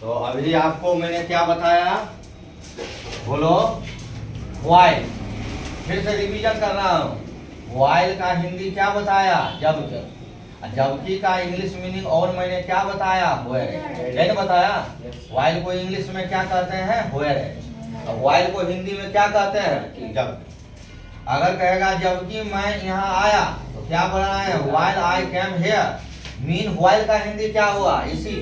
तो अभी आपको मैंने क्या बताया, बोलो व्हाइल। फिर से रिवीजन कर रहा हूँ। व्हाइल का हिंदी क्या बताया, जबकि। जबकि का इंग्लिश मीनिंग और मैंने क्या बताया, व्हेयर। नहीं बताया। व्हाइल को इंग्लिश में क्या कहते हैं, व्हेयर। अब व्हाइल को हिंदी में क्या कहते हैं, जब। अगर कहेगा जबकि मैं यहाँ आया तो क्या बोलना है, while I came here. Mean while का हिंदी क्या हुआ, इसी।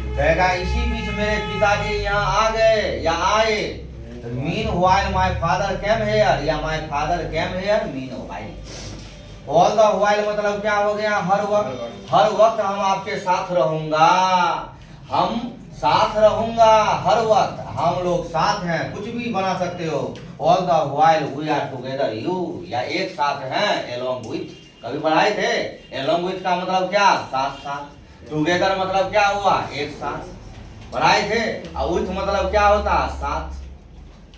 कहेगा इसी बीच मेरे पिताजी यहाँ आ गए या आए, तो meanwhile my father came here, या my father came here meanwhile. All the while मतलब क्या हो गया, हर वक्त। हर वक्त हम आपके साथ रहूंगा, हम साथ रहूंगा हर वक्त, हम लोग साथ हैं, कुछ भी बना सकते हो। All the while we are together you, या एक साथ हैं, एलोंग विथ। कभी पढ़ाए थे, एलोंग विथ का मतलब क्या, साथ साथ। टुगेदर मतलब क्या हुआ, एक साथ, पढ़ाए थे। और विथ मतलब क्या होता, साथ।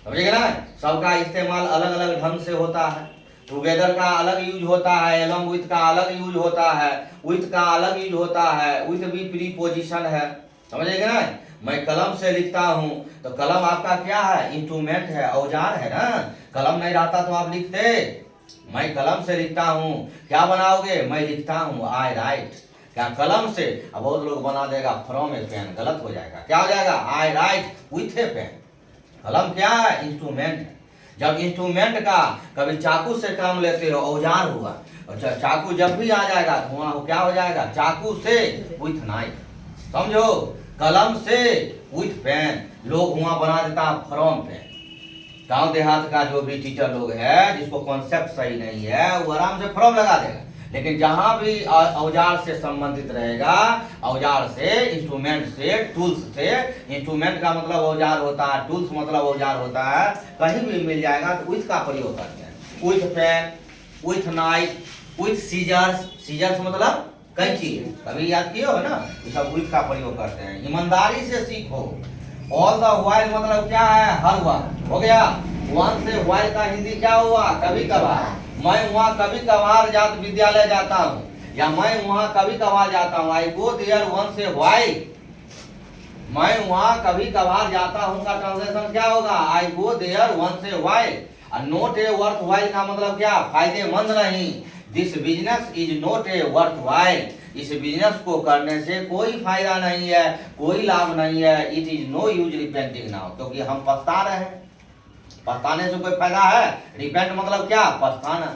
समझिएगा ना, सबका इस्तेमाल अलग अलग ढंग से होता है। टुगेदर का अलग यूज होता है, एलोंग विथ का अलग यूज होता है, विथ का अलग यूज होता है। विथ भी प्रीपोजिशन है, समझिएगा ना। मैं कलम से लिखता हूँ, तो कलम आपका क्या है, इंस्ट्रूमेंट है, औजार है ना। कलम नहीं रहता तो आप लिखते। मैं कलम से लिखता हूँ, क्या बनाओगे, मैं लिखता हूँ, आई राइट। क्या कलम से, अब बहुत लोग बना देगा फ्रॉम ए पेन, गलत हो जाएगा। क्या हो जाएगा, आई राइट विथ ए पेन। कलम क्या है, इंस्ट्रूमेंट है। जब इंस्ट्रूमेंट का कभी चाकू से काम लेते हो, औजार हुआ। और चाकू जब भी आ जाएगा तो वहां क्या हो जाएगा, चाकू से विथ नाइफ। समझो, कलम से विथ पेन। लोग वहां बना देता फ्रॉम पेन। गांव देहात का जो भी टीचर लोग है, जिसको कॉन्सेप्ट सही नहीं है, वो आराम से फ्रॉम लगा देगा। लेकिन जहां भी औजार से संबंधित रहेगा, औजार से, इंस्ट्रूमेंट से, टूल्स से। इंस्ट्रूमेंट का मतलब औजार होता है, टूल्स मतलब औजार होता है, कहीं भी मिल जाएगा तो विथ का प्रयोग करते हैं। With pen, with knife, with scissors. Scissors मतलब कैंची, कभी याद किए हो ना, ये सब विथ का प्रयोग करते हैं। ईमानदारी से सीखो। ऑल द व्हाइल मतलब क्या है, हर वक्त। हो गया। वन से व्हाइल का हिंदी क्या हुआ, कभी कभार। मैं वहाँ कभी कभार विद्यालय जाता हूँ, या मैं वहाँ कभी कभार जाता हूँ। आई गो देयर वन से व्हाइल, मैं वहाँ कभी कभार जाता हूँ का ट्रांसलेशन क्या होगा, आई गो देयर वन से व्हाइल। नोट ए वर्थ व्हाइल का मतलब क्या, फायदेमंद नहीं। This business is note A worth while. इस बिजनेस को करने से कोई फायदा नहीं है, कोई लाभ नहीं है। It is no use repenting now, क्योंकि हम पछता रहे हैं। पछताने से कोई फायदा है, रिपेंट मतलब क्या, पछताना।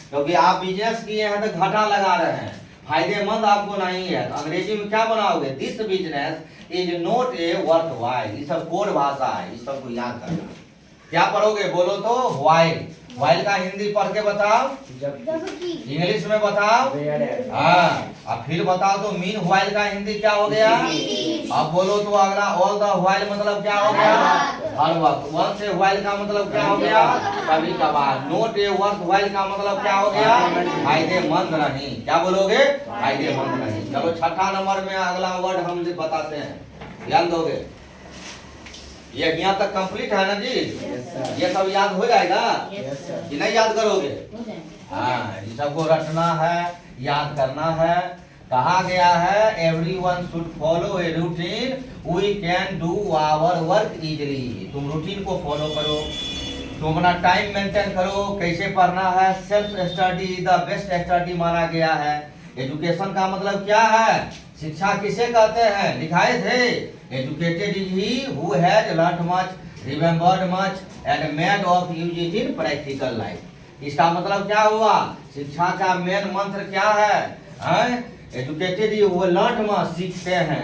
क्योंकि आप बिजनेस किए हैं तो घाटा लगा रहे हैं, फायदेमंद आपको नहीं है। तो अंग्रेजी में क्या बनाओगे, this business is not a worth while. ये सब कोड भाषा है, इस सबको याद करना। क्या पढ़ोगे, बोलो तो व्हाइल। व्हाइल का हिंदी पढ़ के बताओ, इंग्लिश में बताओ, हाँ। अब फिर बताओ तो मीन व्हाइल का हिंदी क्या हो गया। अब बोलो तो अगला, ऑल द व्हाइल मतलब क्या हो गया, हर वक्त। वन से व्हाइल का मतलब क्या हो गया, कभी कभार। नोट ए वर्थ व्हाइल का मतलब क्या हो गया, फायदेमंद नहीं। क्या बोलोगे, फायदेमंद नहीं। चलो छठा नंबर में अगला वर्ड हम बताते हैं, ध्यान दोगे। ये यहाँ तक कंप्लीट है ना जी, ये सब याद हो जाएगा कि नहीं याद करोगे, हाँ। ये सबको रटना है, याद करना है। कहा गया है, everyone should follow a routine, we can do our work easily. तुम रूटीन को फॉलो करो, तुम अपना टाइम मेंटेन करो, कैसे पढ़ना है। Self study the best study माना गया है। एजुकेशन का मतलब क्या है, शिक्षा किसे कहते हैं, लिखाए थे। Educated is he who has learned much, remembered much and made of use it in practical life. इसका मतलब क्या हुआ, शिक्षा का मेन मंत्र क्या है, एजुकेटेड वो लर्न मच, सीखते हैं।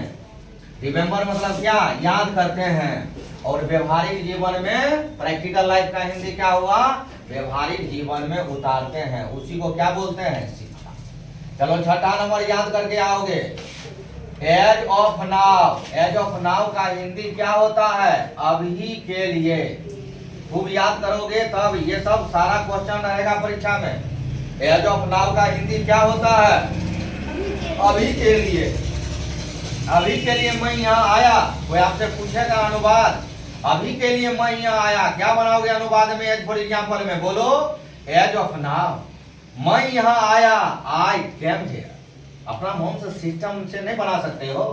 रिमेंबर मतलब क्या, याद करते हैं। और व्यवहारिक जीवन में, प्रैक्टिकल लाइफ का हिंदी क्या हुआ, व्यवहारिक जीवन में उतारते हैं। उसी को क्या बोलते हैं, शिक्षा। चलो छठा नंबर याद करके आओगे। As of now, as of now का हिंदी क्या होता है, अभी के लिए। खूब याद करोगे तब ये सब सारा क्वेश्चन रहेगा परीक्षा में। एज ऑफ नाउ का हिंदी क्या होता है, अभी के लिए। अभी के लिए मैं यहाँ आया, कोई आपसे पूछेगा अनुवाद, अभी के लिए मैं यहाँ आया, क्या बनाओगे अनुवाद में, एज फॉर एग्जाम्पल में, बोलो एज ऑफ नाउ, मैं यहाँ आया, आई केम हियर। अपना मुंह से सिस्टम से नहीं बना सकते हो।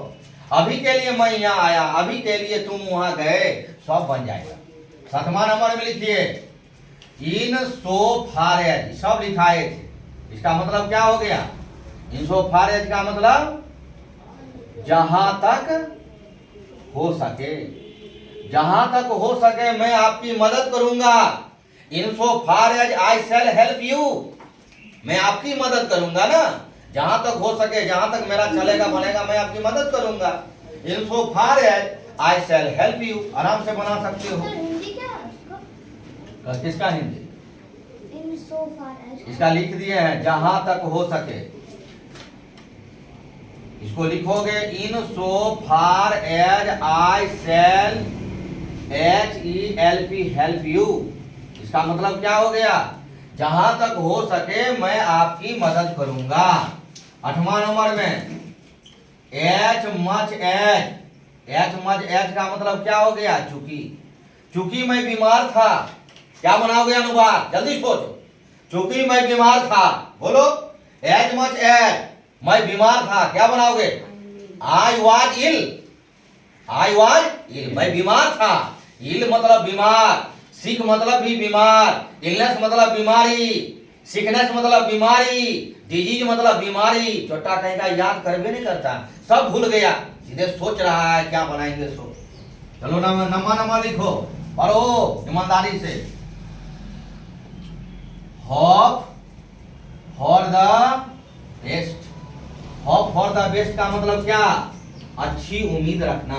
अभी के लिए मैं यहाँ आया, अभी के लिए तुम वहां गए, सब बन जाएगा। 7वां नंबर में लिखिए इन सो फार एज, सब लिखाए थे। इसका मतलब क्या हो गया? इन सो फार एज का मतलब जहां तक हो सके, जहां तक हो सके मैं आपकी मदद करूंगा। In so far as I shall help you, मैं आपकी मदद करूंगा ना, जहां तक हो सके, जहां तक मेरा चलेगा बनेगा, मैं आपकी मदद करूंगा। In so far as I shall help you, आराम से बना सकते हो। हिंदी क्या है उसका? किसका हिंदी? इन सो फार एज इसका लिख दिए हैं जहां तक हो सके। इसको लिखोगे in so far as I shall HELP help you. इसका मतलब क्या हो गया? जहां तक हो सके मैं आपकी मदद करूंगा। 8वां नंबर में एच मच एज का मतलब क्या हो गया? चूंकि, चूंकि मैं बीमार था, क्या बनाओगे अनुवाद? जल्दी सोचो। चूंकि मैं बीमार था, बोलो एज मच एज, मैं बीमार था, क्या बनाओगे? I was ill, I was ill, मैं बीमार था। इल मतलब बीमार, सिक मतलब भी बीमार, इलनेस मतलब बीमारी, सिकनेस मतलब बीमारी, डिजीज मतलब बीमारी। छोटा कहीं का याद कर भी नहीं करता, सब भूल गया, सीधे सोच रहा है क्या बनाएंगे सो। चलो नंबर लिखो, पढ़ो ईमानदारी से। Hope for the best, hope for the best का मतलब क्या? अच्छी उम्मीद रखना।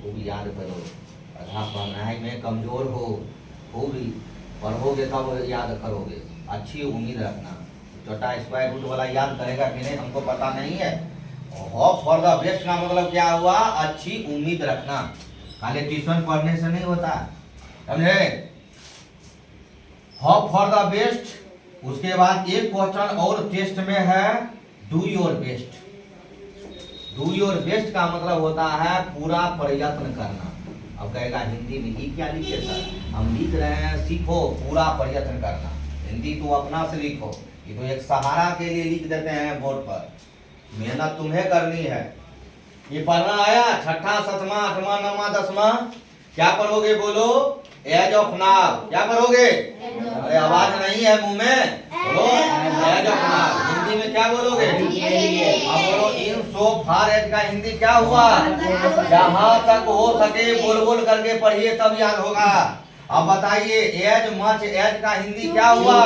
वो भी याद करो, आधा पढ़ाई में कमजोर हो, वो भी पढ़ोगे तब याद करोगे। अच्छी उम्मीद रखना, छोटा स्क्वायर रूट वाला याद करेगा कि नहीं हमको पता नहीं है। होप फॉर द बेस्ट का मतलब क्या हुआ? अच्छी उम्मीद रखना। खाली ट्यूशन पढ़ने से नहीं होता, समझे? Hope for the best. उसके बाद एक क्वेश्चन और टेस्ट में है, do your best. Do your best का मतलब होता है पूरा प्रयत्न करना। अब कहेगा हिंदी में ही क्या लिखे सर? हम लिख रहे हैं सीखो पूरा प्रयत्न करना। हिंदी तो अपना से लिखो, ये तो एक सहारा के लिए लिख देते हैं बोर्ड पर। मेहनत तुम्हें करनी है। ये पढ़ना आया? 6ठा 7वां 8वां 9वां 10वां क्या पढ़ोगे? बोलो एज ऑफ नाउ, क्या पढ़ोगे? अरे आवाज नहीं है मुंह में, बोलो एज ऑफ नाउ। हिंदी में क्या बोलोगे? अब बोलो इन सो फार एज का हिंदी क्या हुआ? जहां तक हो सके, बोल बोल करके पढ़िए तब याद होगा। अब बताइए एज मच एज का हिंदी क्या हुआ?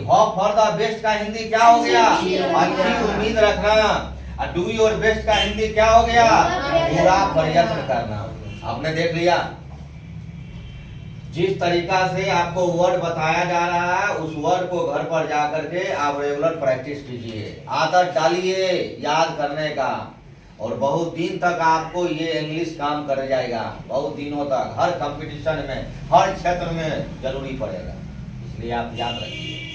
होप फॉर द बेस्ट का हिंदी क्या हो गया? अच्छी उम्मीद रखना। डू योर बेस्ट का हिंदी क्या हो गया? पूरा प्रयत्न करना। आपने देख लिया, जिस तरीका से आपको वर्ड बताया जा रहा है उस वर्ड को घर पर जाकर के आप रेगुलर प्रैक्टिस कीजिए, आदत डालिए याद करने का, और बहुत दिन तक आपको ये इंग्लिश काम कर जाएगा। बहुत दिनों तक हर कंपटीशन में, हर क्षेत्र में जरूरी पड़ेगा, इसलिए आप याद रखिए।